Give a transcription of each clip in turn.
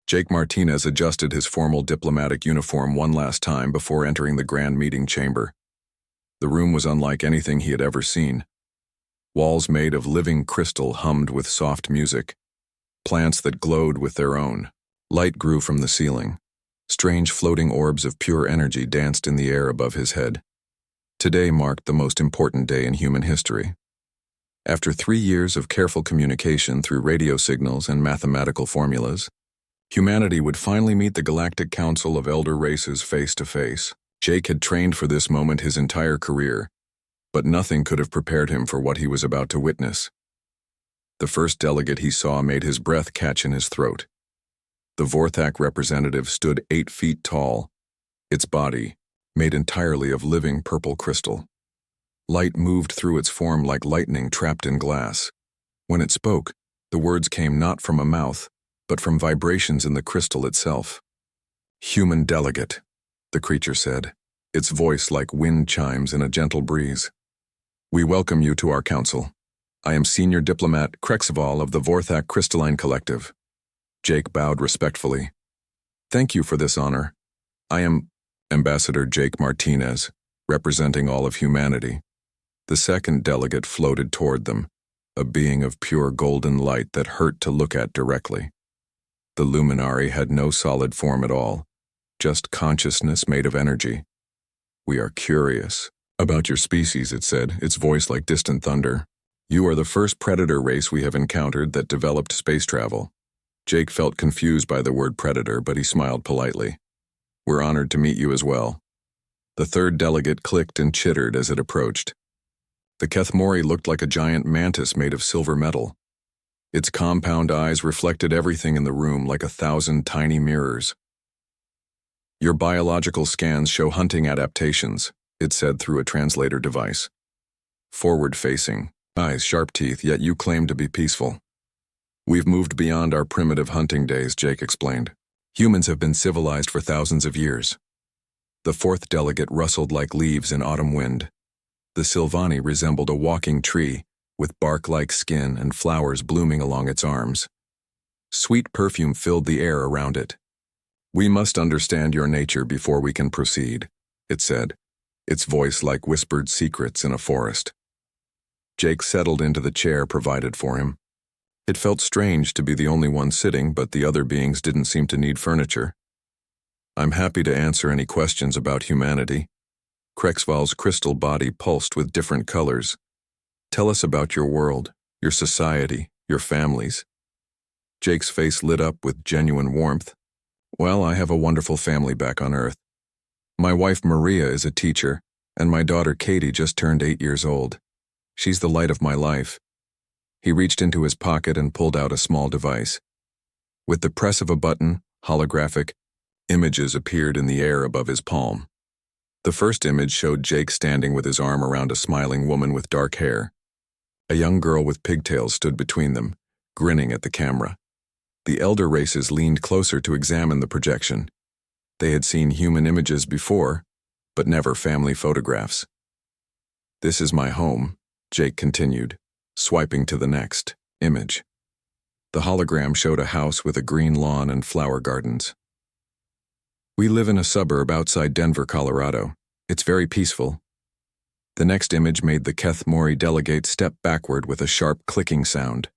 Jake Martinez adjusted his formal diplomatic uniform one last time before entering the grand meeting chamber. The room was unlike anything he had ever seen. Walls made of living crystal hummed with soft music. Plants that glowed with their own. Light grew from the ceiling. Strange floating orbs of pure energy danced in the air above his head. Today marked the most important day in human history. After 3 years of careful communication through radio signals and mathematical formulas, humanity would finally meet the Galactic Council of Elder Races face to face. Jake had trained for this moment his entire career, but nothing could have prepared him for what he was about to witness. The first delegate he saw made his breath catch in his throat. The Vorthak representative stood 8 feet tall, its body made entirely of living purple crystal. Light moved through its form like lightning trapped in glass. When it spoke, the words came not from a mouth, but from vibrations in the crystal itself. "Human delegate," the creature said, its voice like wind chimes in a gentle breeze. "We welcome you to our council. I am Senior Diplomat Krexval of the Vorthak Crystalline Collective." Jake bowed respectfully. "Thank you for this honor. I am Ambassador Jake Martinez, representing all of humanity." The second delegate floated toward them, a being of pure golden light that hurt to look at directly. The luminary had no solid form at all, just consciousness made of energy. "We are curious about your species," it said, its voice like distant thunder. "You are the first predator race we have encountered that developed space travel." Jake felt confused by the word predator, but he smiled politely. "We're honored to meet you as well." The third delegate clicked and chittered as it approached. The Kethmori looked like a giant mantis made of silver metal. Its compound eyes reflected everything in the room like 1,000 tiny mirrors. "Your biological scans show hunting adaptations," it said through a translator device. "Forward-facing, eyes, sharp teeth, yet you claim to be peaceful." "We've moved beyond our primitive hunting days," Jake explained. "Humans have been civilized for thousands of years." The fourth delegate rustled like leaves in autumn wind. The Silvani resembled a walking tree, with bark-like skin and flowers blooming along its arms. Sweet perfume filled the air around it. "We must understand your nature before we can proceed," it said, its voice like whispered secrets in a forest. Jake settled into the chair provided for him. It felt strange to be the only one sitting, but the other beings didn't seem to need furniture. "I'm happy to answer any questions about humanity." Krexval's crystal body pulsed with different colors. "Tell us about your world, your society, your families." Jake's face lit up with genuine warmth. "Well, I have a wonderful family back on Earth. My wife Maria is a teacher, and my daughter Katie just turned 8 years old. She's the light of my life." He reached into his pocket and pulled out a small device. With the press of a button, holographic images appeared in the air above his palm. The first image showed Jake standing with his arm around a smiling woman with dark hair. A young girl with pigtails stood between them, grinning at the camera. The elder races leaned closer to examine the projection. They had seen human images before, but never family photographs. "This is my home," Jake continued, swiping to the next image. The hologram showed a house with a green lawn and flower gardens. "We live in a suburb outside Denver, Colorado. It's very peaceful." The next image made the Kethmori delegate step backward with a sharp clicking sound.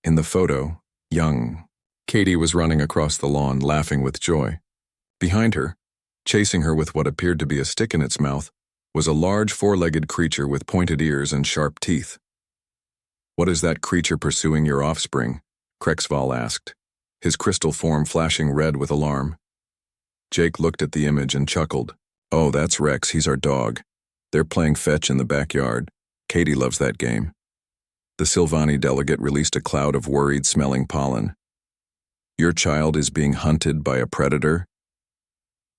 In the photo, young Katie was running across the lawn, laughing with joy. Behind her, chasing her with what appeared to be a stick in its mouth, was a large four-legged creature with pointed ears and sharp teeth. "What is that creature pursuing your offspring?" Krexval asked, his crystal form flashing red with alarm. Jake looked at the image and chuckled. "Oh, that's Rex, he's our dog. They're playing fetch in the backyard. Katie loves that game." The Silvani delegate released a cloud of worried-smelling pollen. "Your child is being hunted by a predator?"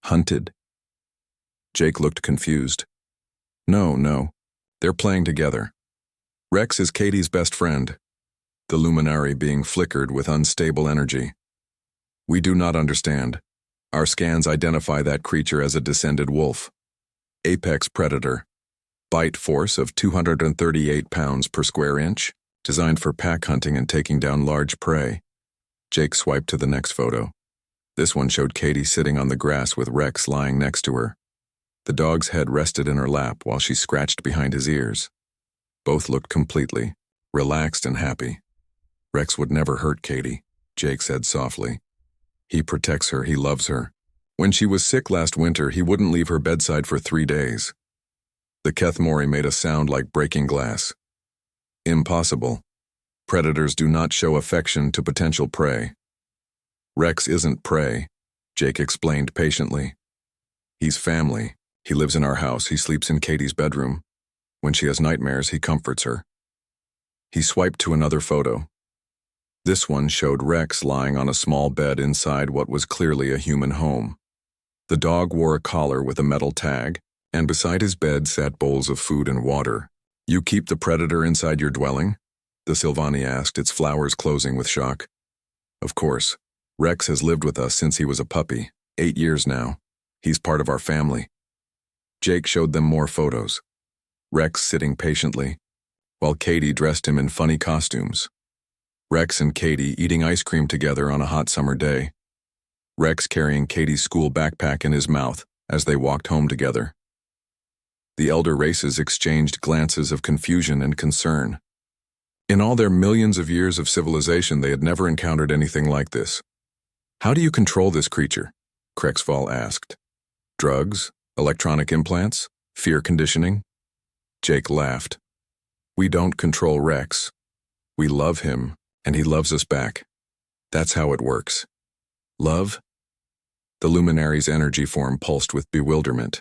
"Hunted?" Jake looked confused. No. They're playing together. Rex is Katie's best friend." The luminary being flickered with unstable energy. "We do not understand. Our scans identify that creature as a descended wolf. Apex predator. Bite force of 238 pounds per square inch, designed for pack hunting and taking down large prey. Jake swiped to the next photo. This one showed Katie sitting on the grass with Rex lying next to her. The dog's head rested in her lap while she scratched behind his ears. Both looked completely relaxed and happy. Rex would never hurt Katie, Jake said softly. He protects her, he loves her. When she was sick last winter, he wouldn't leave her bedside for 3 days. The Kethmori made a sound like breaking glass. Impossible. Predators do not show affection to potential prey. Rex isn't prey, Jake explained patiently. He's family. He lives in our house. He sleeps in Katie's bedroom. When she has nightmares, he comforts her. He swiped to another photo. This one showed Rex lying on a small bed inside what was clearly a human home. The dog wore a collar with a metal tag, and beside his bed sat bowls of food and water. You keep the predator inside your dwelling? The Silvani asked, its flowers closing with shock. Of course. Rex has lived with us since he was a puppy, 8 years now. He's part of our family. Jake showed them more photos. Rex sitting patiently, while Katie dressed him in funny costumes. Rex and Katie eating ice cream together on a hot summer day. Rex carrying Katie's school backpack in his mouth as they walked home together. The elder races exchanged glances of confusion and concern. In all their millions of years of civilization, they had never encountered anything like this. How do you control this creature? Krexval asked. Drugs? Electronic implants? Fear conditioning? Jake laughed. We don't control Rex. We love him, and he loves us back. That's how it works. Love? The luminary's energy form pulsed with bewilderment.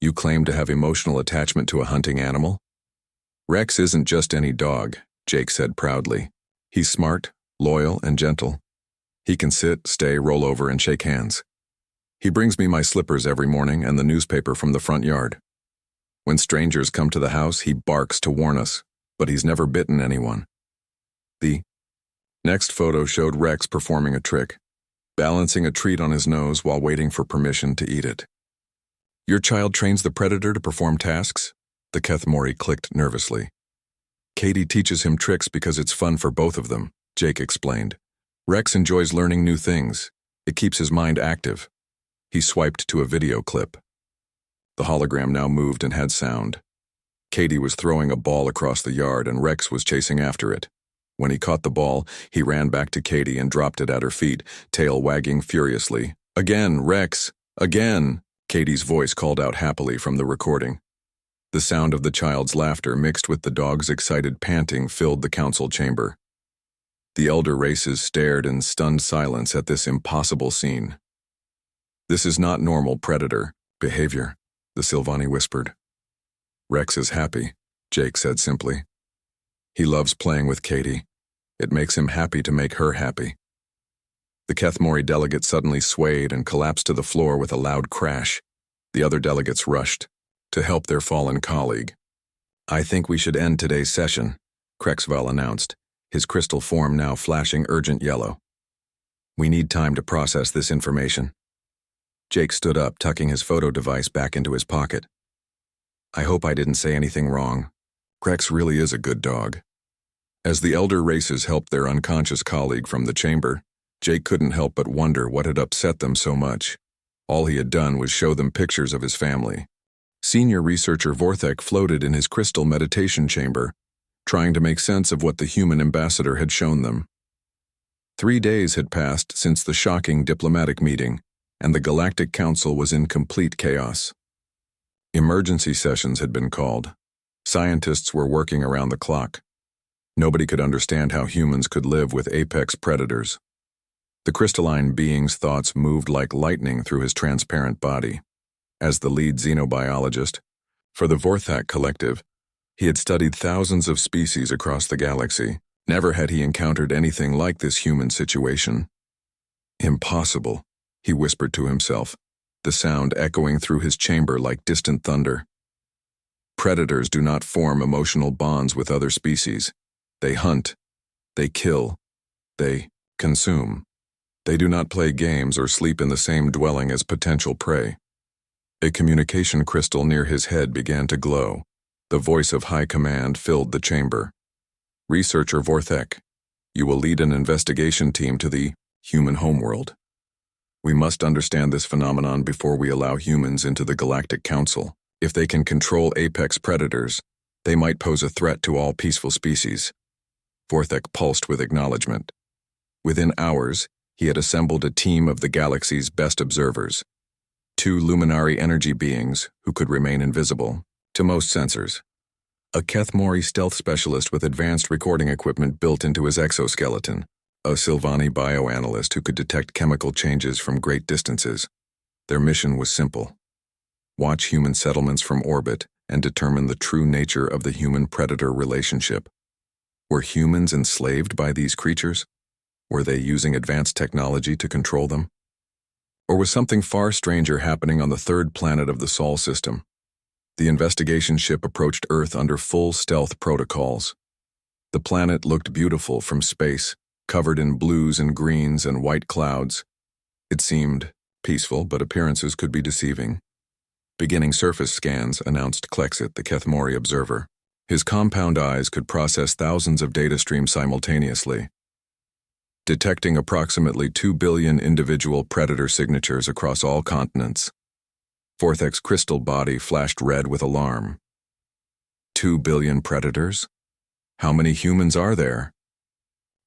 You claim to have emotional attachment to a hunting animal? Rex isn't just any dog, Jake said proudly. He's smart, loyal, and gentle. He can sit, stay, roll over, and shake hands. He brings me my slippers every morning and the newspaper from the front yard. When strangers come to the house, he barks to warn us, but he's never bitten anyone. The next photo showed Rex performing a trick, balancing a treat on his nose while waiting for permission to eat it. Your child trains the predator to perform tasks? The Kethmori clicked nervously. Katie teaches him tricks because it's fun for both of them, Jake explained. Rex enjoys learning new things. It keeps his mind active. He swiped to a video clip. The hologram now moved and had sound. Katie was throwing a ball across the yard and Rex was chasing after it. When he caught the ball, he ran back to Katie and dropped it at her feet, tail wagging furiously. Again, Rex! Again! Katie's voice called out happily from the recording. The sound of the child's laughter mixed with the dog's excited panting filled the council chamber. The elder races stared in stunned silence at this impossible scene. This is not normal predator behavior, the Silvani whispered. Rex is happy, Jake said simply. He loves playing with Katie. It makes him happy to make her happy. The Kethmori delegate suddenly swayed and collapsed to the floor with a loud crash. The other delegates rushed to help their fallen colleague. I think we should end today's session, Krexval announced, his crystal form now flashing urgent yellow. We need time to process this information. Jake stood up, tucking his photo device back into his pocket. I hope I didn't say anything wrong. Krex really is a good dog. As the elder races helped their unconscious colleague from the chamber, Jake couldn't help but wonder what had upset them so much. All he had done was show them pictures of his family. Senior researcher Vorthek floated in his crystal meditation chamber, trying to make sense of what the human ambassador had shown them. 3 days had passed since the shocking diplomatic meeting, and the Galactic Council was in complete chaos. Emergency sessions had been called. Scientists were working around the clock. Nobody could understand how humans could live with apex predators. The crystalline being's thoughts moved like lightning through his transparent body. As the lead xenobiologist for the Vorthak Collective, he had studied thousands of species across the galaxy. Never had he encountered anything like this human situation. Impossible, he whispered to himself, the sound echoing through his chamber like distant thunder. Predators do not form emotional bonds with other species. They hunt, they kill, they consume. They do not play games or sleep in the same dwelling as potential prey. A communication crystal near his head began to glow. The voice of high command filled the chamber. Researcher Vorthek, You will lead an investigation team to the human homeworld. We must understand this phenomenon before we allow humans into the Galactic Council. If they can control apex predators, they might pose a threat to all peaceful species. Vorthek pulsed with acknowledgement. Within hours, he had assembled a team of the galaxy's best observers. 2 luminary energy beings who could remain invisible to most sensors. A Kethmori stealth specialist with advanced recording equipment built into his exoskeleton. A Silvani bioanalyst who could detect chemical changes from great distances. Their mission was simple. Watch human settlements from orbit and determine the true nature of the human-predator relationship. Were humans enslaved by these creatures? Were they using advanced technology to control them? Or was something far stranger happening on the 3rd planet of the Sol system? The investigation ship approached Earth under full stealth protocols. The planet looked beautiful from space, covered in blues and greens and white clouds. It seemed peaceful, but appearances could be deceiving. Beginning surface scans, announced Klexit, the Kethmori observer. His compound eyes could process thousands of data streams simultaneously, detecting approximately 2 billion individual predator signatures across all continents. Vorthek's crystal body flashed red with alarm. 2 billion predators? How many humans are there?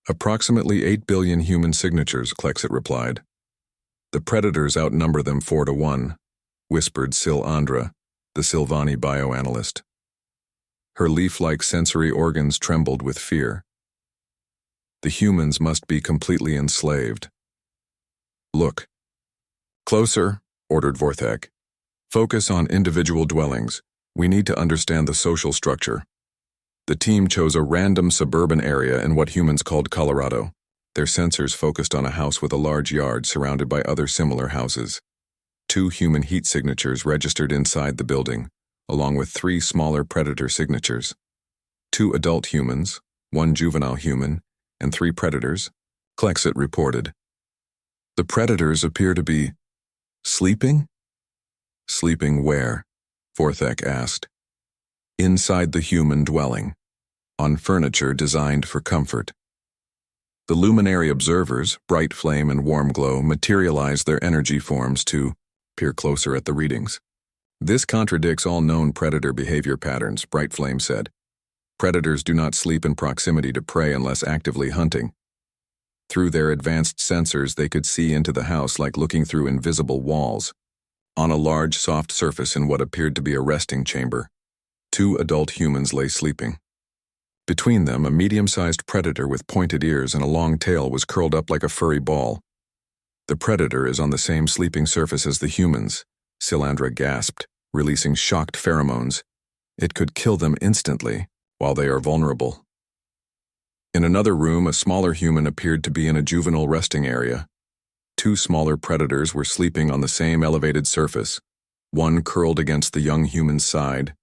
Approximately 8 billion human signatures, Klexit replied. The predators outnumber them 4 to 1, whispered Sil Andra, the Silvani bioanalyst. Her leaf-like sensory organs trembled with fear. The humans must be completely enslaved. Look. Closer, ordered Vorthek. Focus on individual dwellings. We need to understand the social structure. The team chose a random suburban area in what humans called Colorado. Their sensors focused on a house with a large yard surrounded by other similar houses. 2 human heat signatures registered inside the building, along with 3 smaller predator signatures. 2 adult humans, 1 juvenile human, and 3 predators, Klexit reported. The predators appear to be sleeping? Sleeping where? Vorthek asked. Inside the human dwelling, on furniture designed for comfort. The luminary observers, Bright Flame and Warm Glow, materialized their energy forms to peer closer at the readings. This contradicts all known predator behavior patterns, Bright Flame said. Predators do not sleep in proximity to prey unless actively hunting. Through their advanced sensors, they could see into the house like looking through invisible walls. On a large, soft surface in what appeared to be a resting chamber, 2 adult humans lay sleeping. Between them, a medium-sized predator with pointed ears and a long tail was curled up like a furry ball. The predator is on the same sleeping surface as the humans, Silandra gasped, releasing shocked pheromones. It could kill them instantly, while they are vulnerable. In another room, a smaller human appeared to be in a juvenile resting area. 2 smaller predators were sleeping on the same elevated surface, one curled against the young human's side,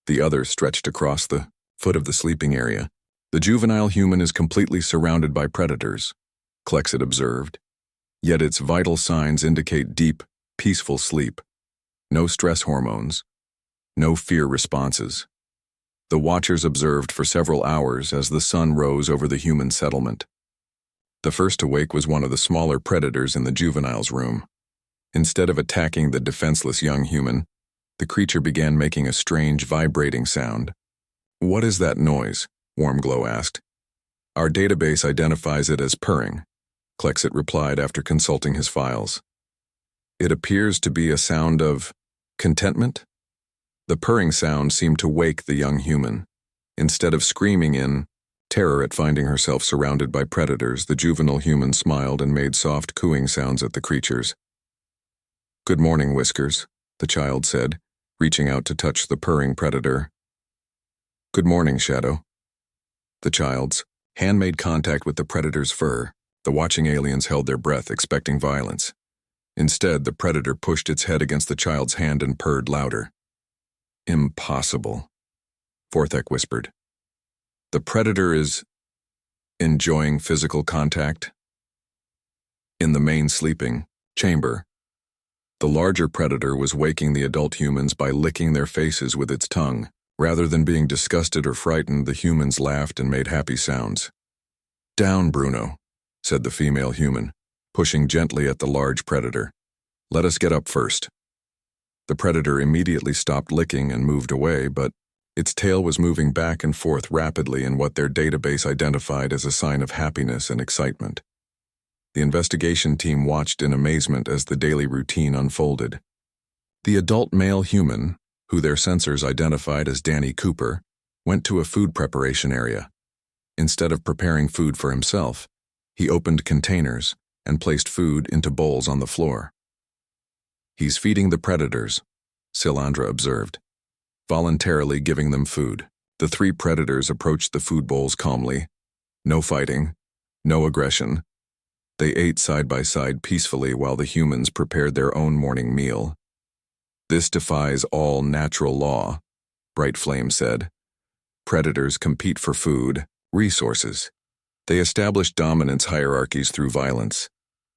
the other stretched across the foot of the sleeping area. The juvenile human is completely surrounded by predators, Klexit observed, yet its vital signs indicate deep, peaceful sleep. No stress hormones, no fear responses. The watchers observed for several hours as the sun rose over the human settlement. The first to wake was one of the smaller predators in the juvenile's room. Instead of attacking the defenseless young human, the creature began making a strange vibrating sound. What is that noise? Warm Glow asked. Our database identifies it as purring, Klexit replied after consulting his files. It appears to be a sound of contentment? The purring sound seemed to wake the young human. Instead of screaming in terror at finding herself surrounded by predators, the juvenile human smiled and made soft cooing sounds at the creatures. Good morning, Whiskers, the child said, reaching out to touch the purring predator. Good morning, Shadow. The child's hand made contact with the predator's fur. The watching aliens held their breath, expecting violence. Instead, the predator pushed its head against the child's hand and purred louder. Impossible, Vorthek whispered. The predator is enjoying physical contact. In the main sleeping chamber, the larger predator was waking the adult humans by licking their faces with its tongue. Rather than being disgusted or frightened, the humans laughed and made happy sounds. Down, Bruno, said the female human, pushing gently at the large predator. Let us get up first. The predator immediately stopped licking and moved away, but its tail was moving back and forth rapidly in what their database identified as a sign of happiness and excitement. The investigation team watched in amazement as the daily routine unfolded. The adult male human, who their sensors identified as Danny Cooper, went to a food preparation area. Instead of preparing food for himself, he opened containers and placed food into bowls on the floor. He's feeding the predators, Silandra observed, voluntarily giving them food. The three predators approached the food bowls calmly. No fighting, no aggression. They ate side by side peacefully while the humans prepared their own morning meal. This defies all natural law, Bright Flame said. Predators compete for food, resources. They establish dominance hierarchies through violence.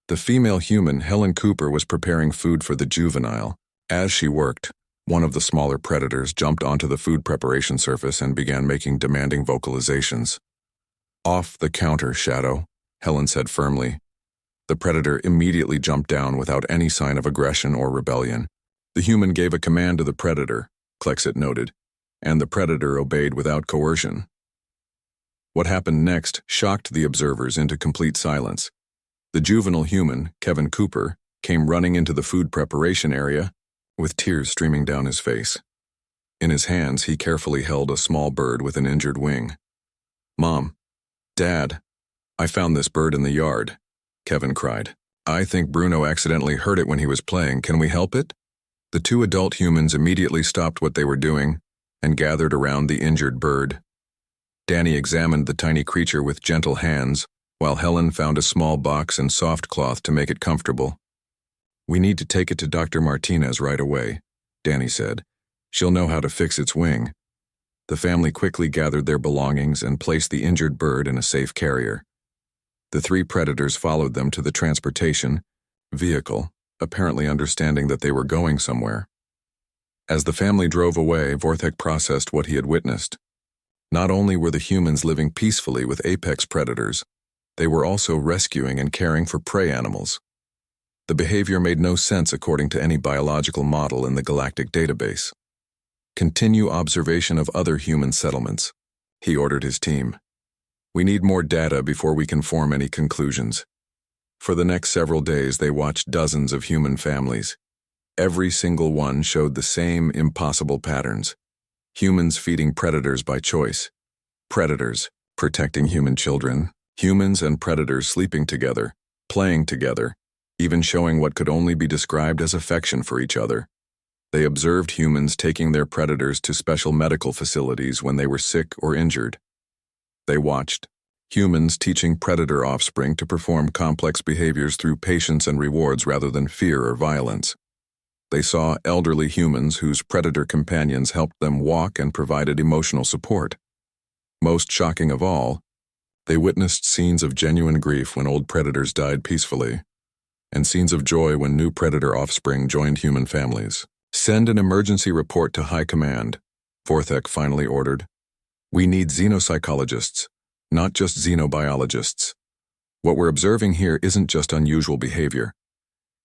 The female human, Helen Cooper, was preparing food for the juvenile. As she worked, one of the smaller predators jumped onto the food preparation surface and began making demanding vocalizations. Off the counter, Shadow, Helen said firmly. The predator immediately jumped down without any sign of aggression or rebellion. The human gave a command to the predator, Klexit noted, and the predator obeyed without coercion. What happened next shocked the observers into complete silence. The juvenile human, Kevin Cooper, came running into the food preparation area with tears streaming down his face. In his hands, he carefully held a small bird with an injured wing. Mom, Dad, I found this bird in the yard, Kevin cried. I think Bruno accidentally hurt it when he was playing. Can we help it? The two adult humans immediately stopped what they were doing and gathered around the injured bird. Danny examined the tiny creature with gentle hands, while Helen found a small box and soft cloth to make it comfortable. We need to take it to Dr. Martinez right away, Danny said. She'll know how to fix its wing. The family quickly gathered their belongings and placed the injured bird in a safe carrier. The three predators followed them to the transportation vehicle, apparently understanding that they were going somewhere. As the family drove away, Vorthek processed what he had witnessed. Not only were the humans living peacefully with apex predators, they were also rescuing and caring for prey animals. The behavior made no sense according to any biological model in the galactic database. Continue observation of other human settlements, he ordered his team. We need more data before we can form any conclusions. For the next several days, they watched dozens of human families. Every single one showed the same impossible patterns. Humans feeding predators by choice. Predators protecting human children. Humans and predators sleeping together, playing together, even showing what could only be described as affection for each other. They observed humans taking their predators to special medical facilities when they were sick or injured. They watched humans teaching predator offspring to perform complex behaviors through patience and rewards rather than fear or violence. They saw elderly humans whose predator companions helped them walk and provided emotional support. Most shocking of all, they witnessed scenes of genuine grief when old predators died peacefully, and scenes of joy when new predator offspring joined human families. Send an emergency report to High Command, Vorthek finally ordered. We need xenopsychologists, not just xenobiologists. What we're observing here isn't just unusual behavior.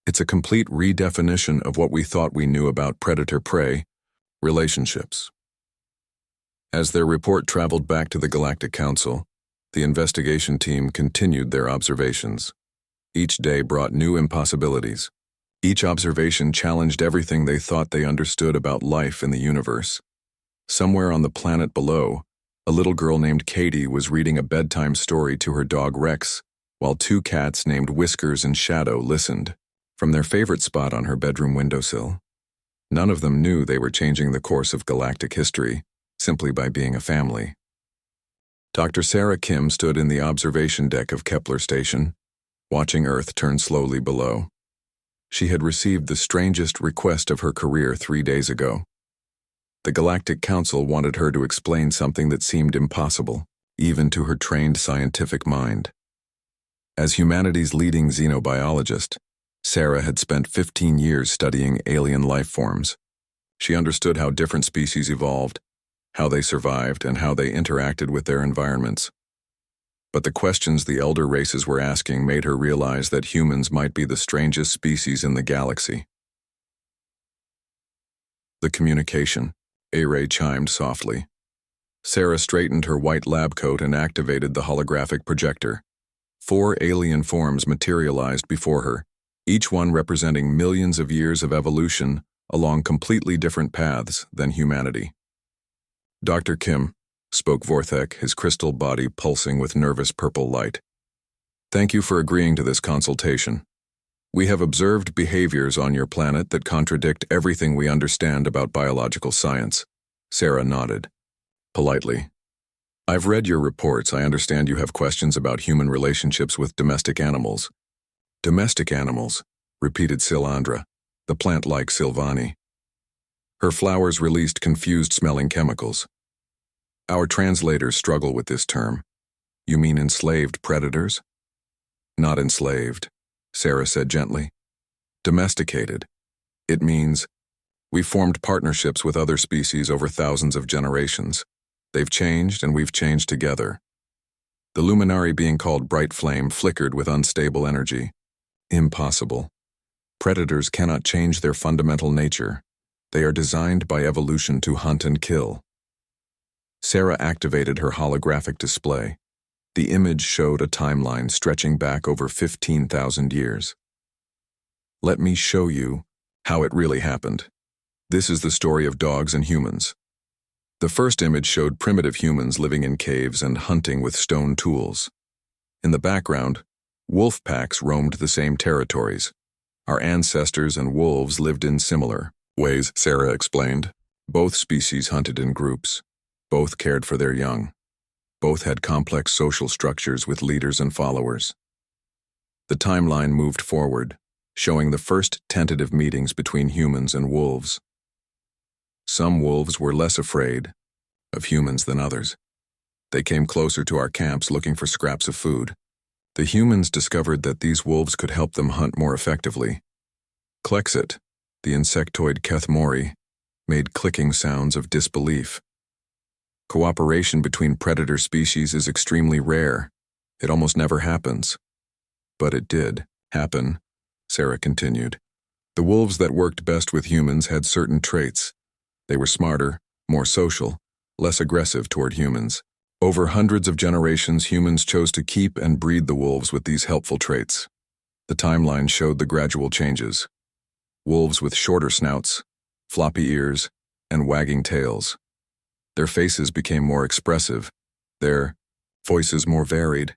It's a complete redefinition of what we thought we knew about predator-prey relationships. As their report traveled back to the Galactic Council, the investigation team continued their observations. Each day brought new impossibilities. Each observation challenged everything they thought they understood about life in the universe. Somewhere on the planet below, a little girl named Katie was reading a bedtime story to her dog Rex, while two cats named Whiskers and Shadow listened from their favorite spot on her bedroom windowsill. None of them knew they were changing the course of galactic history simply by being a family. Dr. Sarah Kim stood in the observation deck of Kepler Station, watching Earth turn slowly below. She had received the strangest request of her career 3 days ago. The Galactic Council wanted her to explain something that seemed impossible, even to her trained scientific mind. As humanity's leading xenobiologist, Sarah had spent 15 years studying alien life forms. She understood how different species evolved, how they survived, and how they interacted with their environments. But the questions the elder races were asking made her realize that humans might be the strangest species in the galaxy. The communication. A-ray chimed softly. Sarah straightened her white lab coat and activated the holographic projector. 4 alien forms materialized before her, each one representing millions of years of evolution along completely different paths than humanity. Dr. Kim, spoke Vorthek, his crystal body pulsing with nervous purple light. Thank you for agreeing to this consultation. We have observed behaviors on your planet that contradict everything we understand about biological science. Sarah nodded. Politely. I've read your reports. I understand you have questions about human relationships with domestic animals. Domestic animals, repeated Silandra, the plant-like Silvani. Her flowers released confused-smelling chemicals. Our translators struggle with this term. You mean enslaved predators? Not enslaved, Sarah said gently. Domesticated. It means we formed partnerships with other species over thousands of generations. They've changed and we've changed together. The luminary being called Bright Flame flickered with unstable energy. Impossible. Predators cannot change their fundamental nature. They are designed by evolution to hunt and kill. Sarah activated her holographic display. The image showed a timeline stretching back over 15,000 years. Let me show you how it really happened. This is the story of dogs and humans. The first image showed primitive humans living in caves and hunting with stone tools. In the background, wolf packs roamed the same territories. Our ancestors and wolves lived in similar ways, Sarah explained. Both species hunted in groups. Both cared for their young. Both had complex social structures with leaders and followers. The timeline moved forward, showing the first tentative meetings between humans and wolves. Some wolves were less afraid of humans than others. They came closer to our camps looking for scraps of food. The humans discovered that these wolves could help them hunt more effectively. Klexit, the insectoid Kethmori, made clicking sounds of disbelief. Cooperation between predator species is extremely rare. It almost never happens. But it did happen, Sarah continued. The wolves that worked best with humans had certain traits. They were smarter, more social, less aggressive toward humans. Over hundreds of generations, humans chose to keep and breed the wolves with these helpful traits. The timeline showed the gradual changes. Wolves with shorter snouts, floppy ears, and wagging tails. Their faces became more expressive, their voices more varied.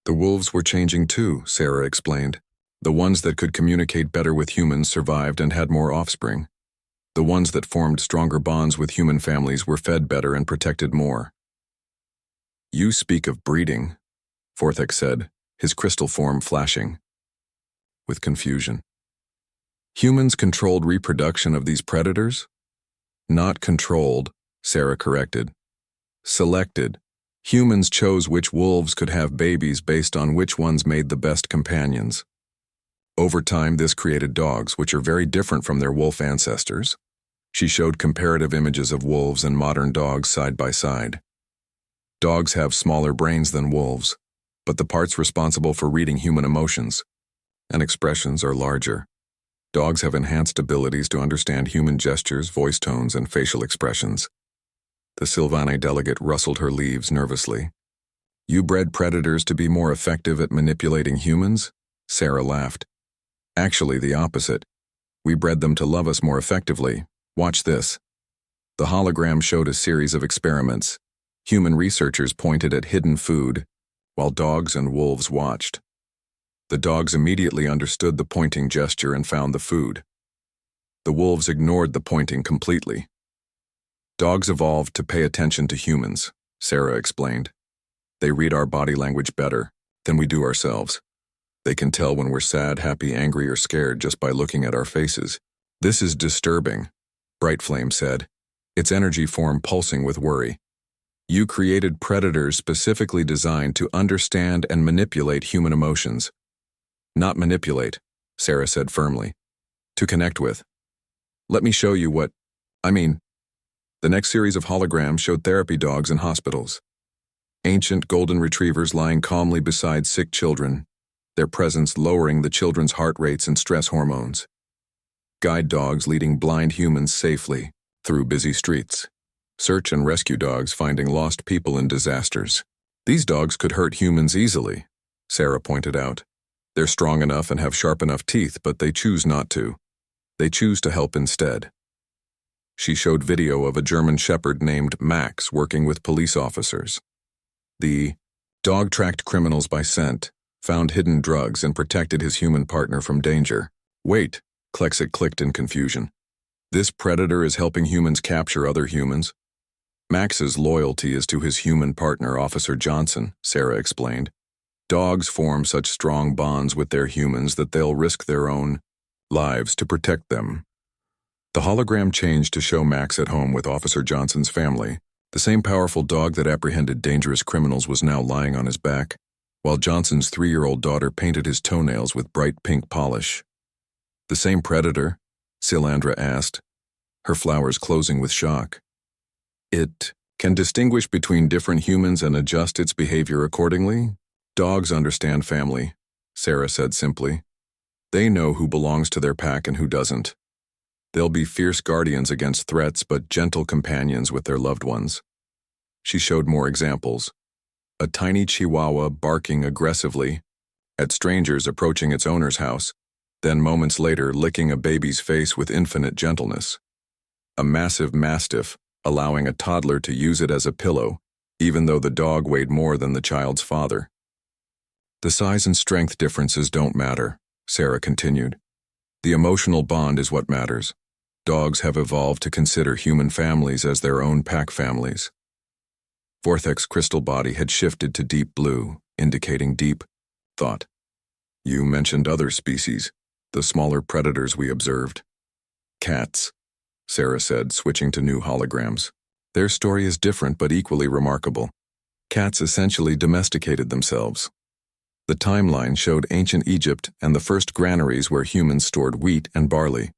The wolves were changing too, Sarah explained. The ones that could communicate better with humans survived and had more offspring. The ones that formed stronger bonds with human families were fed better and protected more. You speak of breeding, Vorthek said, his crystal form flashing with confusion. Humans controlled reproduction of these predators? Not controlled, Sarah corrected. Selected. Humans chose which wolves could have babies based on which ones made the best companions. Over time, this created dogs, which are very different from their wolf ancestors. She showed comparative images of wolves and modern dogs side by side. Dogs have smaller brains than wolves, but the parts responsible for reading human emotions and expressions are larger. Dogs have enhanced abilities to understand human gestures, voice tones, and facial expressions. The Silvani delegate rustled her leaves nervously. You bred predators to be more effective at manipulating humans? Sarah laughed. Actually, the opposite. We bred them to love us more effectively. Watch this. The hologram showed a series of experiments. Human researchers pointed at hidden food, while dogs and wolves watched. The dogs immediately understood the pointing gesture and found the food. The wolves ignored the pointing completely. Dogs evolved to pay attention to humans, Sarah explained. They read our body language better than we do ourselves. They can tell when we're sad, happy, angry, or scared just by looking at our faces. This is disturbing, Bright Flame said, its energy form pulsing with worry. You created predators specifically designed to understand and manipulate human emotions. Not manipulate, Sarah said firmly. To connect with. Let me show you what I mean. The next series of holograms showed therapy dogs in hospitals. Ancient golden retrievers lying calmly beside sick children, their presence lowering the children's heart rates and stress hormones. Guide dogs leading blind humans safely through busy streets. Search and rescue dogs finding lost people in disasters. These dogs could hurt humans easily, Sarah pointed out. They're strong enough and have sharp enough teeth, but they choose not to. They choose to help instead. She showed video of a German shepherd named Max working with police officers. The dog tracked criminals by scent, found hidden drugs, and protected his human partner from danger. Wait, Klexit clicked in confusion. This predator is helping humans capture other humans? Max's loyalty is to his human partner, Officer Johnson, Sarah explained. Dogs form such strong bonds with their humans that they'll risk their own lives to protect them. The hologram changed to show Max at home with Officer Johnson's family. The same powerful dog that apprehended dangerous criminals was now lying on his back, while Johnson's 3-year-old daughter painted his toenails with bright pink polish. The same predator? Silandra asked, her flowers closing with shock. It can distinguish between different humans and adjust its behavior accordingly? Dogs understand family, Sarah said simply. They know who belongs to their pack and who doesn't. They'll be fierce guardians against threats, but gentle companions with their loved ones. She showed more examples. A tiny chihuahua barking aggressively at strangers approaching its owner's house, then moments later licking a baby's face with infinite gentleness. A massive mastiff allowing a toddler to use it as a pillow, even though the dog weighed more than the child's father. The size and strength differences don't matter, Sarah continued. The emotional bond is what matters. Dogs have evolved to consider human families as their own pack families. Vorthex's crystal body had shifted to deep blue, indicating deep thought. You mentioned other species, the smaller predators we observed. Cats, Sarah said, switching to new holograms. Their story is different but equally remarkable. Cats essentially domesticated themselves. The timeline showed ancient Egypt and the first granaries where humans stored wheat and barley.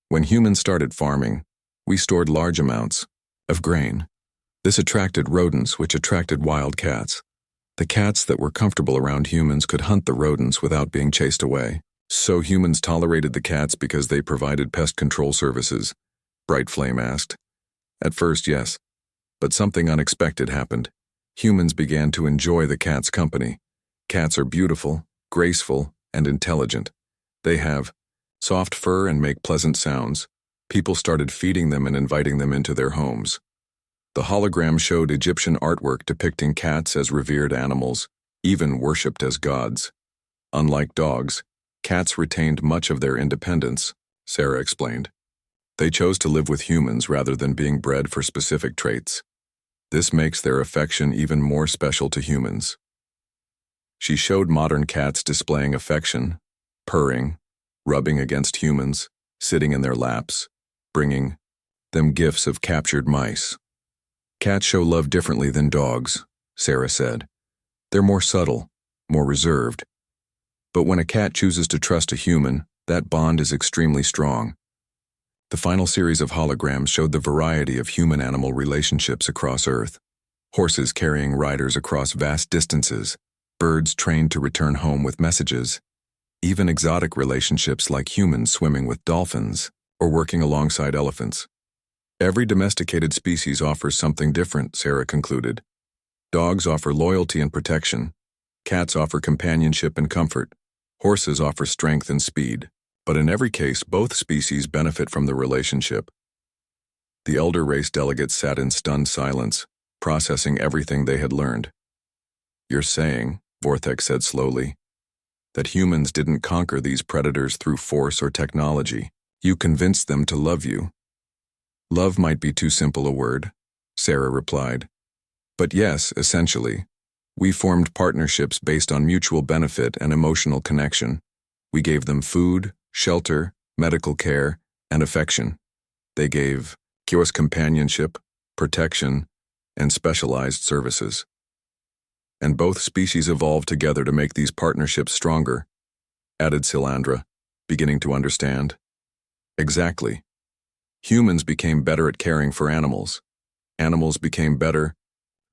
When humans started farming, we stored large amounts of grain. This attracted rodents, which attracted wild cats. The cats that were comfortable around humans could hunt the rodents without being chased away. So humans tolerated the cats because they provided pest control services, Bright Flame asked. At first, yes. But something unexpected happened. Humans began to enjoy the cats' company. Cats are beautiful, graceful, and intelligent. They have soft fur and make pleasant sounds. People started feeding them and inviting them into their homes. The hologram showed Egyptian artwork depicting cats as revered animals, even worshipped as gods. Unlike dogs, cats retained much of their independence, Sarah explained. They chose to live with humans rather than being bred for specific traits. This makes their affection even more special to humans. She showed modern cats displaying affection, purring, rubbing against humans, sitting in their laps, bringing them gifts of captured mice. Cats show love differently than dogs, Sarah said. They're more subtle, more reserved. But when a cat chooses to trust a human, that bond is extremely strong. The final series of holograms showed the variety of human-animal relationships across Earth. Horses carrying riders across vast distances, birds trained to return home with messages, even exotic relationships like humans swimming with dolphins or working alongside elephants. Every domesticated species offers something different, Sarah concluded. Dogs offer loyalty and protection. Cats offer companionship and comfort. Horses offer strength and speed. But in every case, both species benefit from the relationship. The elder race delegates sat in stunned silence, processing everything they had learned. You're saying, Vortex said slowly, that humans didn't conquer these predators through force or technology. You convinced them to love you. Love might be too simple a word, Sarah replied. But yes, essentially. We formed partnerships based on mutual benefit and emotional connection. We gave them food, shelter, medical care, and affection. They gave us companionship, protection, and specialized services. And both species evolved together to make these partnerships stronger, added Silandra, beginning to understand. Exactly. Humans became better at caring for animals. Animals became better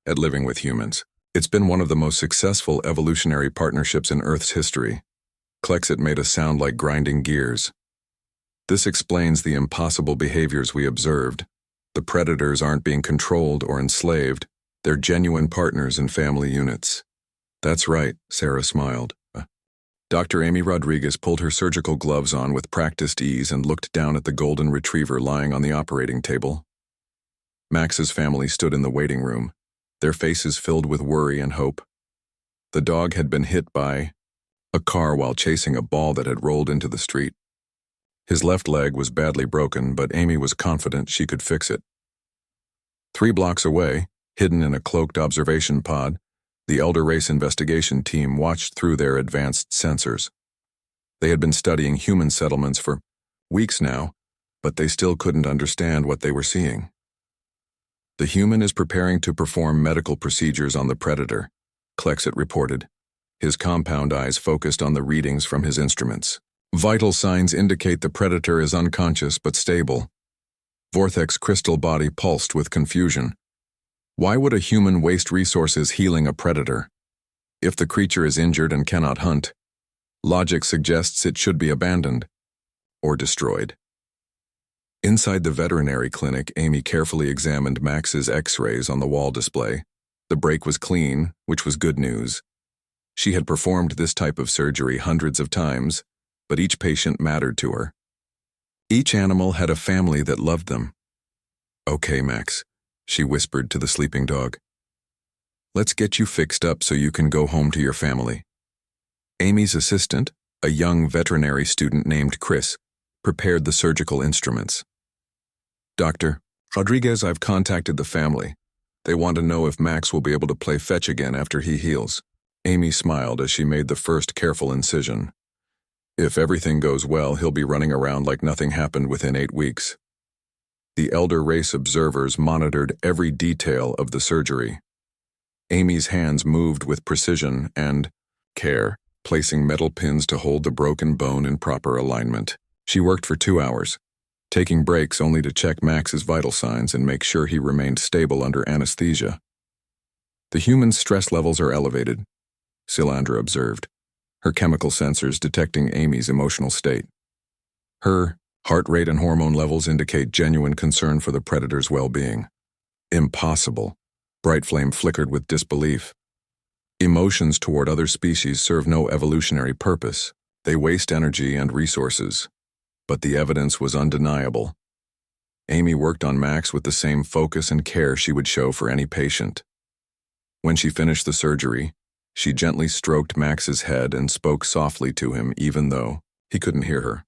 at living with humans. It's been one of the most successful evolutionary partnerships in Earth's history. Klexit made us sound like grinding gears. This explains the impossible behaviors we observed. The predators aren't being controlled or enslaved. They're genuine partners in family units. That's right, Sarah smiled. Dr. Amy Rodriguez pulled her surgical gloves on with practiced ease and looked down at the golden retriever lying on the operating table. Max's family stood in the waiting room, their faces filled with worry and hope. The dog had been hit by a car while chasing a ball that had rolled into the street. His left leg was badly broken, but Amy was confident she could fix it. 3 blocks away, hidden in a cloaked observation pod, the Elder Race investigation team watched through their advanced sensors. They had been studying human settlements for weeks now, but they still couldn't understand what they were seeing. The human is preparing to perform medical procedures on the predator, Klexit reported, his compound eyes focused on the readings from his instruments. Vital signs indicate the predator is unconscious but stable. Vorthex's crystal body pulsed with confusion. Why would a human waste resources healing a predator? If the creature is injured and cannot hunt, logic suggests it should be abandoned or destroyed. Inside the veterinary clinic, Amy carefully examined Max's X-rays on the wall display. The break was clean, which was good news. She had performed this type of surgery hundreds of times, but each patient mattered to her. Each animal had a family that loved them. "Okay, Max," she whispered to the sleeping dog. "Let's get you fixed up so you can go home to your family." Amy's assistant, a young veterinary student named Chris, prepared the surgical instruments. "Dr. Rodriguez, I've contacted the family. They want to know if Max will be able to play fetch again after he heals." Amy smiled as she made the first careful incision. "If everything goes well, he'll be running around like nothing happened within 8 weeks. The Elder Race observers monitored every detail of the surgery. Amy's hands moved with precision and care, placing metal pins to hold the broken bone in proper alignment. She worked for 2 hours, taking breaks only to check Max's vital signs and make sure he remained stable under anesthesia. "The human's stress levels are elevated," Silandra observed, her chemical sensors detecting Amy's emotional state. Her heart rate and hormone levels indicate genuine concern for the predator's well-being. "Impossible." Bright Flame flickered with disbelief. "Emotions toward other species serve no evolutionary purpose. They waste energy and resources." But the evidence was undeniable. Amy worked on Max with the same focus and care she would show for any patient. When she finished the surgery, she gently stroked Max's head and spoke softly to him even though he couldn't hear her.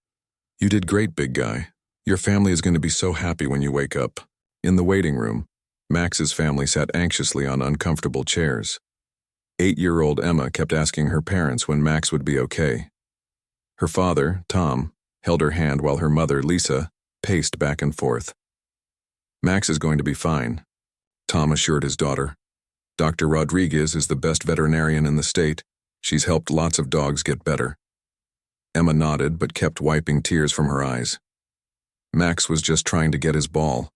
"You did great, big guy. Your family is going to be so happy when you wake up." In the waiting room, Max's family sat anxiously on uncomfortable chairs. 8-year-old Emma kept asking her parents when Max would be okay. Her father, Tom, held her hand while her mother, Lisa, paced back and forth. "Max is going to be fine," Tom assured his daughter. "Dr. Rodriguez is the best veterinarian in the state. She's helped lots of dogs get better." Emma nodded but kept wiping tears from her eyes. Max was just trying to get his ball.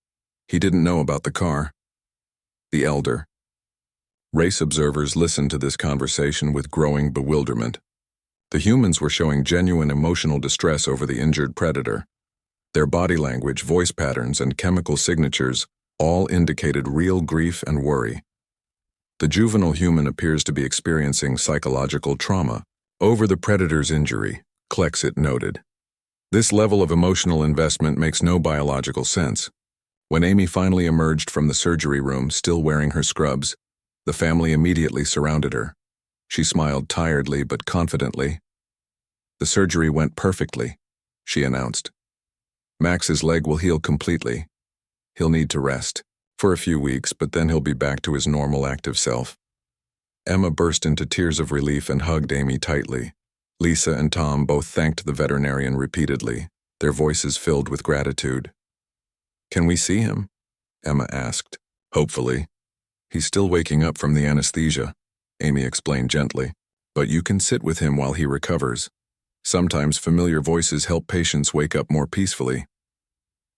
He didn't know about the car. The Elder Race observers listened to this conversation with growing bewilderment. The humans were showing genuine emotional distress over the injured predator. Their body language, voice patterns, and chemical signatures all indicated real grief and worry. The juvenile human appears to be experiencing psychological trauma over the predator's injury, Klexit noted. This level of emotional investment makes no biological sense. When Amy finally emerged from the surgery room, still wearing her scrubs, the family immediately surrounded her. She smiled tiredly but confidently. "The surgery went perfectly," she announced. "Max's leg will heal completely. He'll need to rest for a few weeks, but then he'll be back to his normal active self." Emma burst into tears of relief and hugged Amy tightly. Lisa and Tom both thanked the veterinarian repeatedly, their voices filled with gratitude. "Can we see him?" Emma asked. "Hopefully. He's still waking up from the anesthesia," Amy explained gently. "But you can sit with him while he recovers. Sometimes familiar voices help patients wake up more peacefully."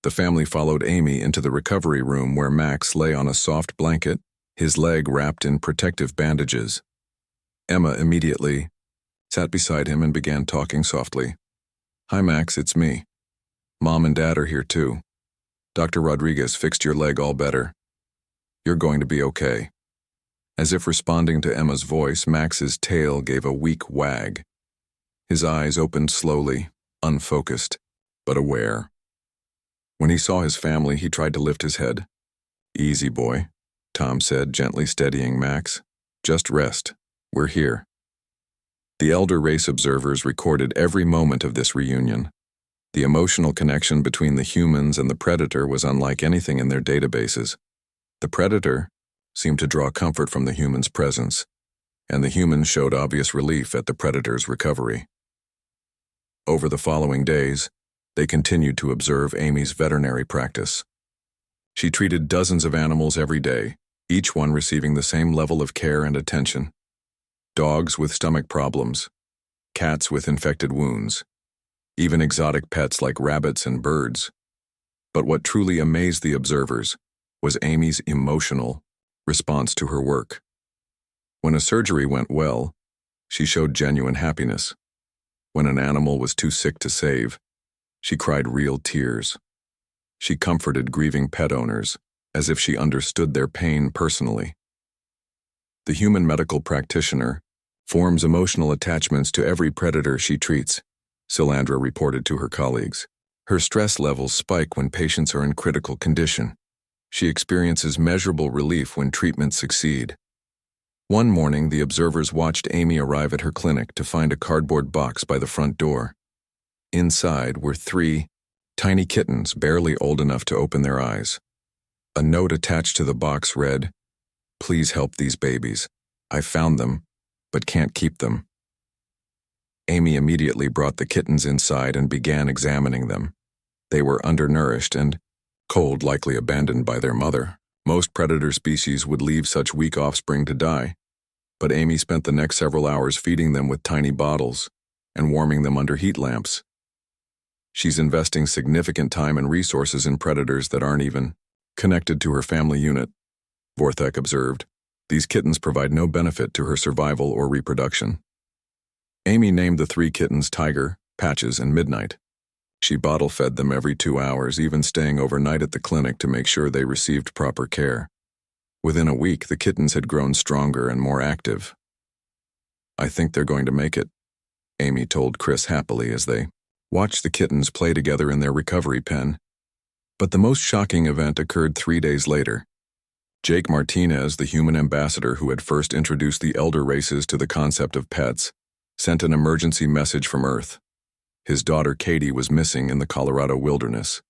The family followed Amy into the recovery room where Max lay on a soft blanket, his leg wrapped in protective bandages. Emma immediately sat beside him and began talking softly. "Hi, Max, it's me. Mom and Dad are here too. Dr. Rodriguez fixed your leg all better. You're going to be okay." As if responding to Emma's voice, Max's tail gave a weak wag. His eyes opened slowly, unfocused, but aware. When he saw his family, he tried to lift his head. "Easy, boy," Tom said, gently steadying Max. "Just rest. We're here." The elder race observers recorded every moment of this reunion. The emotional connection between the humans and the predator was unlike anything in their databases. The predator seemed to draw comfort from the humans' presence, and the humans showed obvious relief at the predator's recovery. Over the following days, they continued to observe Amy's veterinary practice. She treated dozens of animals every day, each one receiving the same level of care and attention. Dogs with stomach problems, cats with infected wounds, even exotic pets like rabbits and birds. But what truly amazed the observers was Amy's emotional response to her work. When a surgery went well, she showed genuine happiness. When an animal was too sick to save, she cried real tears. She comforted grieving pet owners as if she understood their pain personally. The human medical practitioner forms emotional attachments to every predator she treats, Silandra reported to her colleagues. Her stress levels spike when patients are in critical condition. She experiences measurable relief when treatments succeed. One morning, the observers watched Amy arrive at her clinic to find a cardboard box by the front door. Inside were 3 tiny kittens barely old enough to open their eyes. A note attached to the box read, "Please help these babies. I found them, but can't keep them." Amy immediately brought the kittens inside and began examining them. They were undernourished and cold, likely abandoned by their mother. Most predator species would leave such weak offspring to die, but Amy spent the next several hours feeding them with tiny bottles and warming them under heat lamps. She's investing significant time and resources in predators that aren't even connected to her family unit, Vorthek observed. These kittens provide no benefit to her survival or reproduction. Amy named the 3 kittens Tiger, Patches, and Midnight. She bottle-fed them every 2 hours, even staying overnight at the clinic to make sure they received proper care. Within a week, the kittens had grown stronger and more active. "I think they're going to make it," Amy told Chris happily as they watched the kittens play together in their recovery pen. But the most shocking event occurred 3 days later. Jake Martinez, the human ambassador who had first introduced the elder races to the concept of pets, sent an emergency message from Earth. His daughter Katie was missing in the Colorado wilderness.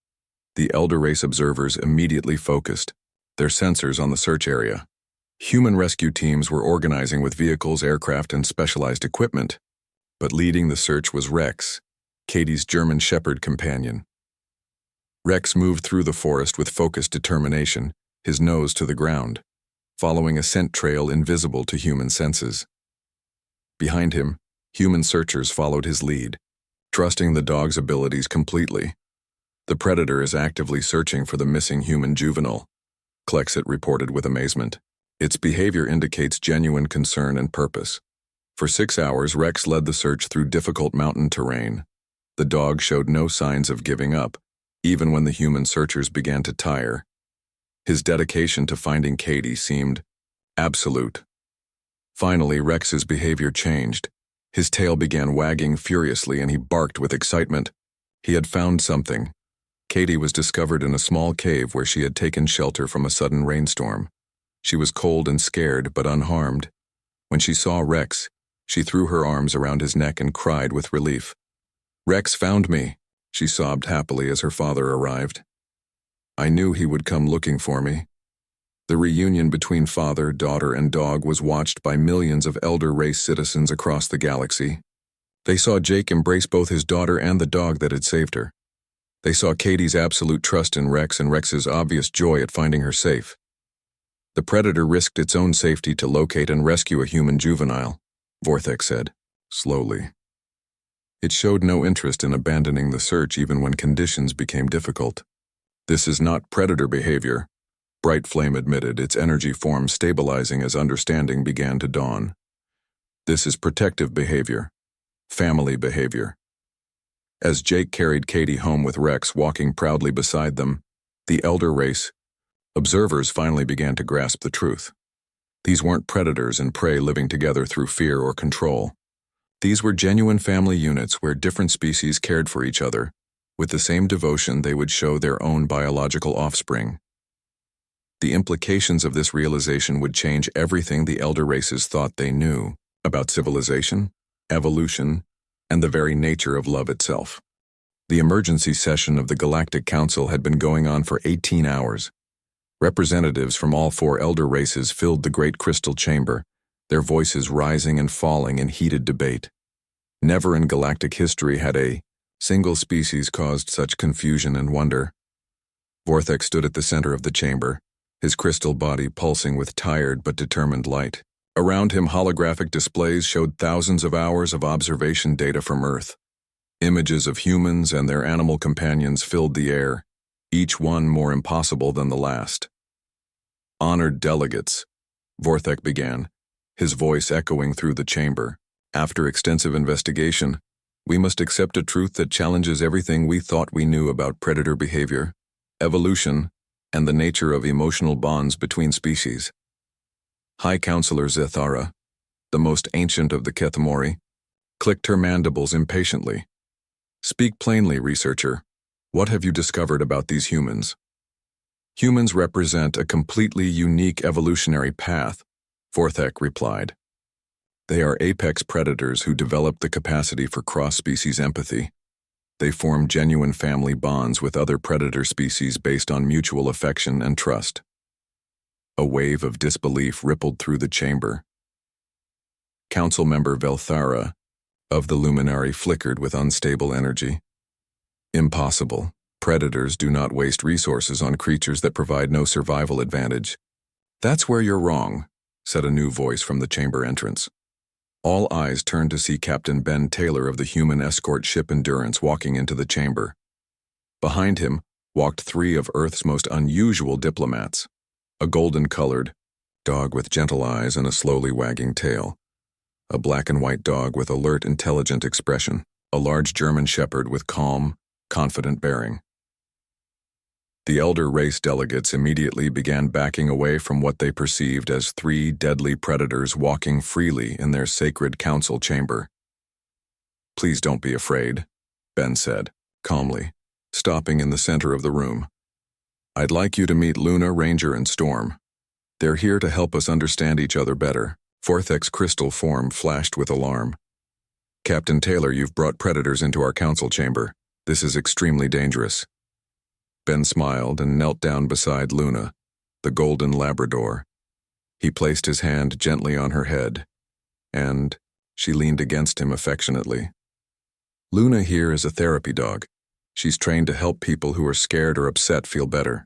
The elder race observers immediately focused their sensors on the search area. Human rescue teams were organizing with vehicles, aircraft, and specialized equipment, but leading the search was Rex, Katie's German Shepherd companion. Rex moved through the forest with focused determination, his nose to the ground, following a scent trail invisible to human senses. Behind him, human searchers followed his lead, trusting the dog's abilities completely. "The predator is actively searching for the missing human juvenile," Klexit reported with amazement. "Its behavior indicates genuine concern and purpose." For 6 hours, Rex led the search through difficult mountain terrain. The dog showed no signs of giving up, even when the human searchers began to tire. His dedication to finding Katie seemed absolute. Finally, Rex's behavior changed. His tail began wagging furiously and he barked with excitement. He had found something. Katie was discovered in a small cave where she had taken shelter from a sudden rainstorm. She was cold and scared, but unharmed. When she saw Rex, she threw her arms around his neck and cried with relief. "Rex found me," she sobbed happily as her father arrived. "I knew he would come looking for me." The reunion between father, daughter, and dog was watched by millions of elder race citizens across the galaxy. They saw Jake embrace both his daughter and the dog that had saved her. They saw Katie's absolute trust in Rex and Rex's obvious joy at finding her safe. The predator risked its own safety to locate and rescue a human juvenile, Vorthek said, slowly. It showed no interest in abandoning the search even when conditions became difficult. "This is not predator behavior," Bright Flame admitted, its energy form stabilizing as understanding began to dawn. This is protective behavior. Family behavior. As Jake carried Katie home with Rex walking proudly beside them, the elder race, observers finally began to grasp the truth. These weren't predators and prey living together through fear or control. These were genuine family units where different species cared for each other, with the same devotion they would show their own biological offspring. The implications of this realization would change everything the elder races thought they knew about civilization, evolution, and the very nature of love itself. The emergency session of the Galactic Council had been going on for 18 hours. Representatives from all 4 elder races filled the great crystal chamber, their voices rising and falling in heated debate. Never in galactic history had a single species caused such confusion and wonder. Vorthek stood at the center of the chamber, his crystal body pulsing with tired but determined light. Around him, holographic displays showed thousands of hours of observation data from Earth. Images of humans and their animal companions filled the air, each one more impossible than the last. Honored delegates, Vorthek began, his voice echoing through the chamber. After extensive investigation, we must accept a truth that challenges everything we thought we knew about predator behavior, evolution, and the nature of emotional bonds between species. High Counselor Zethara, the most ancient of the Kethmori, clicked her mandibles impatiently. Speak plainly, researcher. What have you discovered about these humans? Humans represent a completely unique evolutionary path, Vorthek replied. They are apex predators who develop the capacity for cross-species empathy. They form genuine family bonds with other predator species based on mutual affection and trust. A wave of disbelief rippled through the chamber. Council member Velthara of the Luminary flickered with unstable energy. Impossible. Predators do not waste resources on creatures that provide no survival advantage. That's where you're wrong, said a new voice from the chamber entrance. All eyes turned to see Captain Ben Taylor of the human escort ship Endurance walking into the chamber. Behind him walked 3 of Earth's most unusual diplomats. A golden-colored dog with gentle eyes and a slowly wagging tail. A black and white dog with alert, intelligent expression. A large German shepherd with calm, confident bearing. The elder race delegates immediately began backing away from what they perceived as 3 deadly predators walking freely in their sacred council chamber. Please don't be afraid, Ben said, calmly, stopping in the center of the room. I'd like you to meet Luna, Ranger, and Storm. They're here to help us understand each other better. Vorthek's crystal form flashed with alarm. Captain Taylor, you've brought predators into our council chamber. This is extremely dangerous. Ben smiled and knelt down beside Luna, the golden Labrador. He placed his hand gently on her head, and she leaned against him affectionately. Luna here is a therapy dog. She's trained to help people who are scared or upset feel better.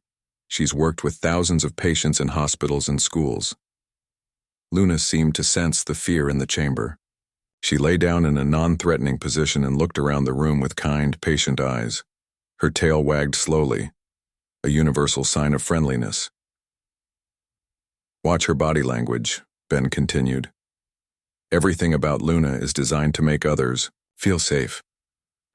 She's worked with thousands of patients in hospitals and schools. Luna seemed to sense the fear in the chamber. She lay down in a non-threatening position and looked around the room with kind, patient eyes. Her tail wagged slowly, a universal sign of friendliness. Watch her body language, Ben continued. Everything about Luna is designed to make others feel safe.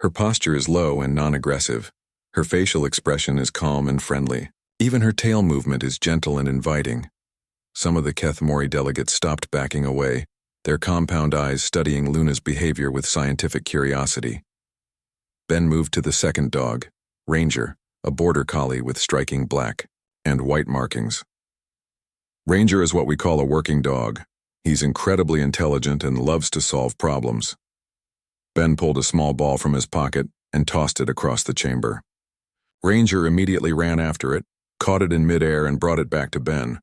Her posture is low and non-aggressive. Her facial expression is calm and friendly. Even her tail movement is gentle and inviting. Some of the Kethmori delegates stopped backing away, their compound eyes studying Luna's behavior with scientific curiosity. Ben moved to the second dog, Ranger, a border collie with striking black and white markings. Ranger is what we call a working dog. He's incredibly intelligent and loves to solve problems. Ben pulled a small ball from his pocket and tossed it across the chamber. Ranger immediately ran after it, caught it in midair and brought it back to Ben.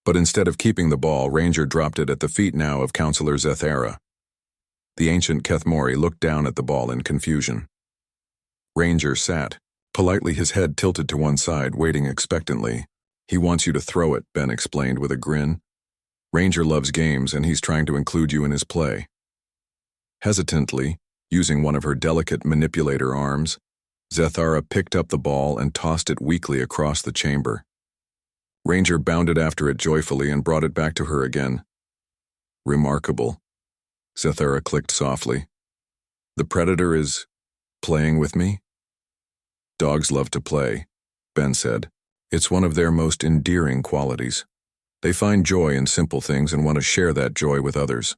But instead of keeping the ball, Ranger dropped it at the feet now of Counselor Zethara. The ancient Kethmori looked down at the ball in confusion. Ranger sat, politely his head tilted to one side, waiting expectantly. He wants you to throw it, Ben explained with a grin. Ranger loves games and he's trying to include you in his play. Hesitantly, using one of her delicate manipulator arms, Zethara picked up the ball and tossed it weakly across the chamber. Ranger bounded after it joyfully and brought it back to her again. Remarkable. Zathara clicked softly. The predator is playing with me? Dogs love to play, Ben said. It's one of their most endearing qualities. They find joy in simple things and want to share that joy with others.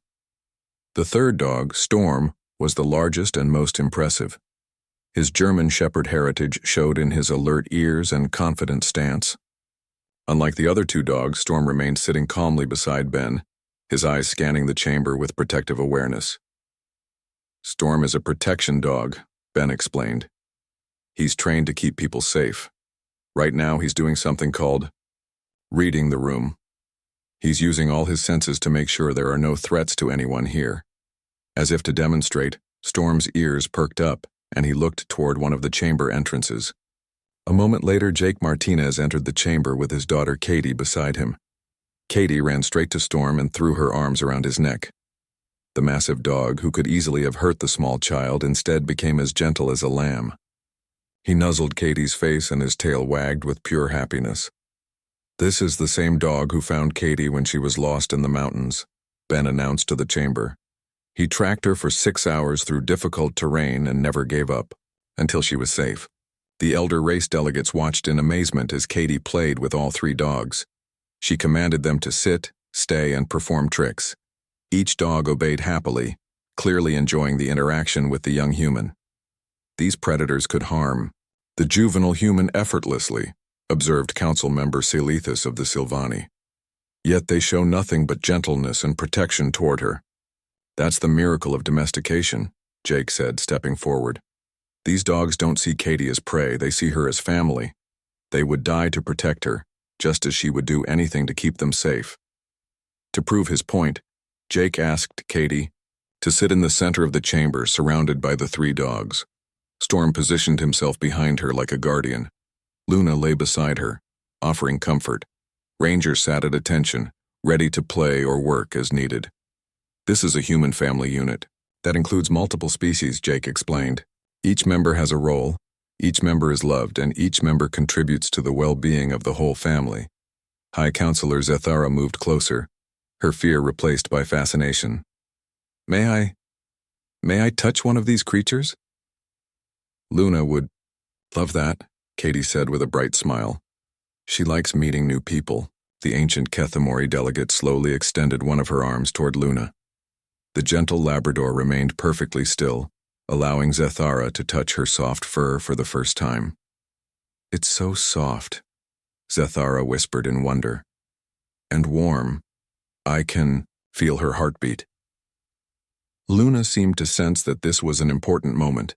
The third dog, Storm, was the largest and most impressive. His German Shepherd heritage showed in his alert ears and confident stance. Unlike the other two dogs, Storm remained sitting calmly beside Ben, his eyes scanning the chamber with protective awareness. Storm is a protection dog, Ben explained. He's trained to keep people safe. Right now he's doing something called reading the room. He's using all his senses to make sure there are no threats to anyone here. As if to demonstrate, Storm's ears perked up, and he looked toward one of the chamber entrances. A moment later, Jake Martinez entered the chamber with his daughter Katie beside him. Katie ran straight to Storm and threw her arms around his neck. The massive dog, who could easily have hurt the small child, instead became as gentle as a lamb. He nuzzled Katie's face and his tail wagged with pure happiness. This is the same dog who found Katie when she was lost in the mountains, Ben announced to the chamber. He tracked her for 6 hours through difficult terrain and never gave up, until she was safe. The elder race delegates watched in amazement as Katie played with all 3 dogs. She commanded them to sit, stay, and perform tricks. Each dog obeyed happily, clearly enjoying the interaction with the young human. These predators could harm the juvenile human effortlessly, observed Council Member Selethus of the Silvani. Yet they show nothing but gentleness and protection toward her. That's the miracle of domestication, Jake said, stepping forward. These dogs don't see Katie as prey, they see her as family. They would die to protect her, just as she would do anything to keep them safe. To prove his point, Jake asked Katie to sit in the center of the chamber, surrounded by the 3 dogs. Storm positioned himself behind her like a guardian. Luna lay beside her, offering comfort. Ranger sat at attention, ready to play or work as needed. This is a human family unit. That includes multiple species, Jake explained. Each member has a role, each member is loved, and each member contributes to the well-being of the whole family. High Counselor Zathara moved closer, her fear replaced by fascination. May I touch one of these creatures? Luna would love that, Katie said with a bright smile. She likes meeting new people. The ancient Kethamori delegate slowly extended one of her arms toward Luna. The gentle Labrador remained perfectly still, allowing Zathara to touch her soft fur for the first time. It's so soft, Zathara whispered in wonder. And warm. I can feel her heartbeat. Luna seemed to sense that this was an important moment.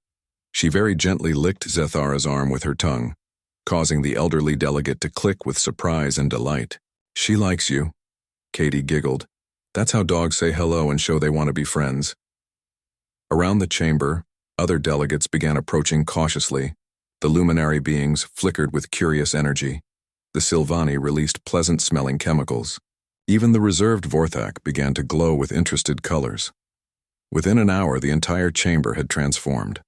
She very gently licked Zathara's arm with her tongue, causing the elderly delegate to click with surprise and delight. She likes you, Katie giggled. That's how dogs say hello and show they want to be friends. Around the chamber, other delegates began approaching cautiously. The luminary beings flickered with curious energy. The Silvani released pleasant-smelling chemicals. Even the reserved Vorthak began to glow with interested colors. Within an hour, the entire chamber had transformed.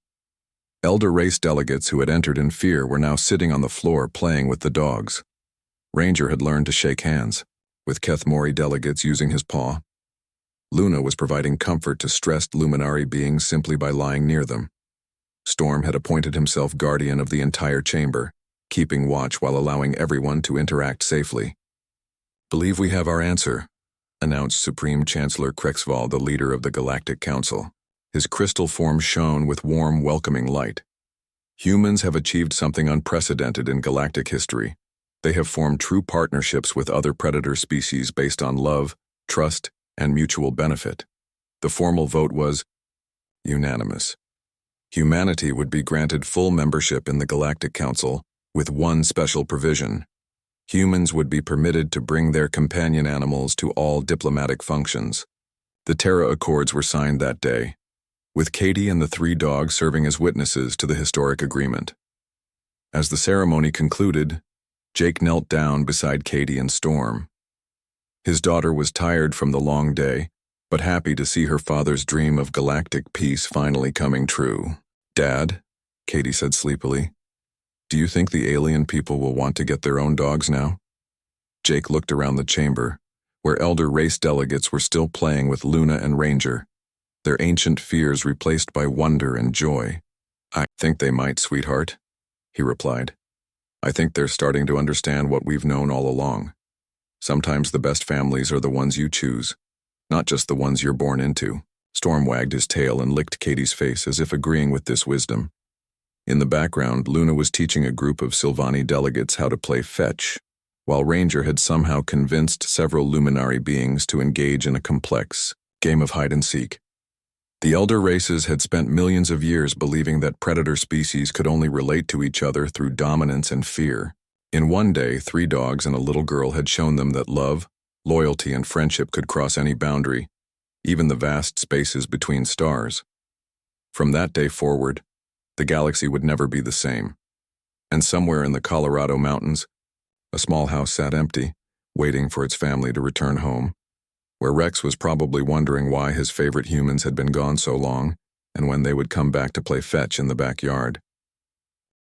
Elder race delegates who had entered in fear were now sitting on the floor playing with the dogs. Ranger had learned to shake hands, with Kethmori delegates using his paw. Luna was providing comfort to stressed luminary beings simply by lying near them. Storm had appointed himself guardian of the entire chamber, keeping watch while allowing everyone to interact safely. Believe we have our answer, announced Supreme Chancellor Krexval, the leader of the Galactic Council. His crystal form shone with warm, welcoming light. Humans have achieved something unprecedented in galactic history. They have formed true partnerships with other predator species based on love, trust, and mutual benefit. The formal vote was unanimous. Humanity would be granted full membership in the Galactic Council, with one special provision. Humans would be permitted to bring their companion animals to all diplomatic functions. The Terra Accords were signed that day, with Katie and the 3 dogs serving as witnesses to the historic agreement. As the ceremony concluded, Jake knelt down beside Katie and Storm. His daughter was tired from the long day, but happy to see her father's dream of galactic peace finally coming true. Dad, Katie said sleepily, do you think the alien people will want to get their own dogs now? Jake looked around the chamber, where elder race delegates were still playing with Luna and Ranger, their ancient fears replaced by wonder and joy. "I think they might, sweetheart," he replied. "I think they're starting to understand what we've known all along. Sometimes the best families are the ones you choose, not just the ones you're born into." Storm wagged his tail and licked Katie's face as if agreeing with this wisdom. In the background, Luna was teaching a group of Sylvani delegates how to play fetch, while Ranger had somehow convinced several Luminari beings to engage in a complex game of hide-and-seek. The elder races had spent millions of years believing that predator species could only relate to each other through dominance and fear. In one day, 3 dogs and a little girl had shown them that love, loyalty, and friendship could cross any boundary, even the vast spaces between stars. From that day forward, the galaxy would never be the same. And somewhere in the Colorado mountains, a small house sat empty, waiting for its family to return home, where Rex was probably wondering why his favorite humans had been gone so long and when they would come back to play fetch in the backyard.